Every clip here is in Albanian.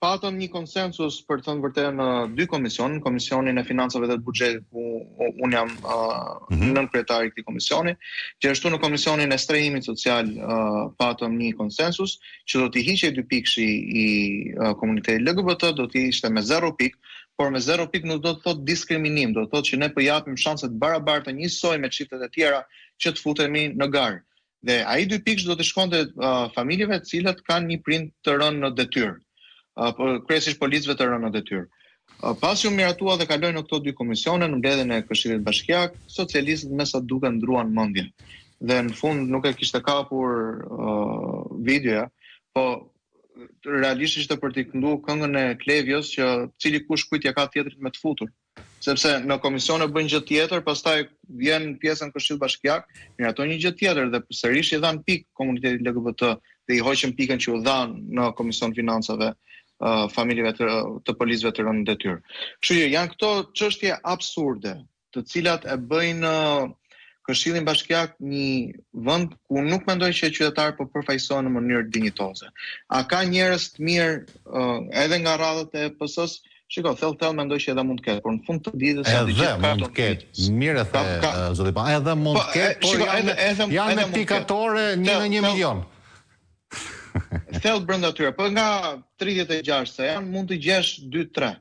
patëm një konsensus për të thënë vërtet në dy komisionin, Komisionin e Financave dhe të Buxhetit, ku unë jam nënkryetari i këtij komisioni, gjithashtu në Komisionin e Strehimit Social patëm një konsensus që do t'i hiqej dy pikëshi i komunitetit LGBT, do t'i ishte me 0 pikë, por me 0 pikë nuk do të thotë diskriminim, do të thotë që ne po japim shanse të barabarta njësoj me çiftet e tjera që të futemi në garë. Dhe ai 2 pikë do të shkonte familjeve të cilat kanë një prind të rënë në detyrë, kryesisht policëve të rënë në detyrë. Pasi u miratua dhe kaloi në këto dy komisione në mbledhjen e Këshillit Bashkiak, socialistët me sa duket ndruan mendjen. Dhe në fund nuk e kishte kapur videoja, po realisht ishte për t'i këndu këngën e Klevios që cili kush kujt ja ka tjetrit me të futur. Sepse në komisione bëjnë gjë tjetër, pastaj vjen pjesën Këshill Bashkiak, miraton një gjë tjetër dhe sërish i dhan pikë komunitetit LGBT dhe i hoqën pikën që u dhan në Komision Financave familjeve të policëve të rënë në detyrë. Kështu që janë këto çështje absurde, të cilat e bëjnë Këshillin Bashkiak një vend ku nuk mendoj që qytetarët po përfaqësohen në mënyrë dinjitoze. A ka njerëz të mirë edhe nga radhët e PS-s? Shiko, thellë mendoj që edhe mund të ketë, por në fund të ditës edhe mund të ketë. Mirë e the, zoti Pa, edhe mund të ketë, por janë me pikatore 1 në 1 milion. Thellë brenda tyre, po nga 36 se janë mund të gjesh 2-3.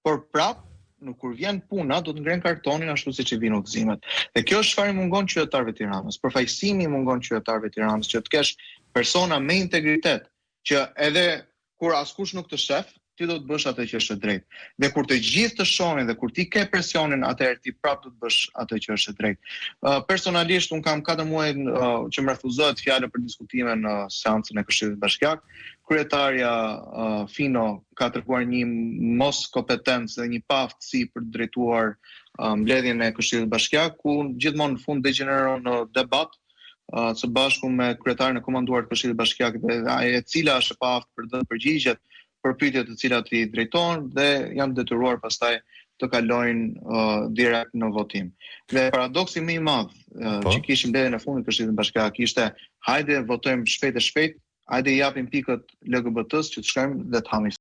Por prap, kur vjen puna, do të ngren kartonin ashtu siç i vinë udhëzimet. Dhe kjo është çfarë mungon qytetarëve të Tiranës. Përfaqësimi mungon qytetarëve të Tiranës që të kesh persona me integritet, që edhe kur askush nuk të shef, ti do të bësh atë që është e drejtë. Dhe kur të gjithë të shohin dhe kur ti ke presionin, atëherë ti prapë do të bësh atë që është e drejtë. Personalisht un kam 4 muaj që më refuzohet fjala për diskutime në seancën e Këshillit Bashkiak. Kryetarja Fino ka treguar një mos kompetencë dhe një paaftësi për të drejtuar mbledhjen e Këshillit Bashkiak, ku gjithmonë në fund degeneron në debat së bashku me kryetarin e komanduar të Këshillit Bashkiak, e cila është e paaftë për të përgjigjet për pyetjet të cilat i drejtohen dhe janë detyruar pastaj të kalojnë direkt në votim. Dhe paradoksi më i madh që kishim mbledhjen e fundit të Këshillit Bashkiak ishte hajde votojmë shpejt, hajde i japim pikët LGBT-s që të shkojmë dhe të hamë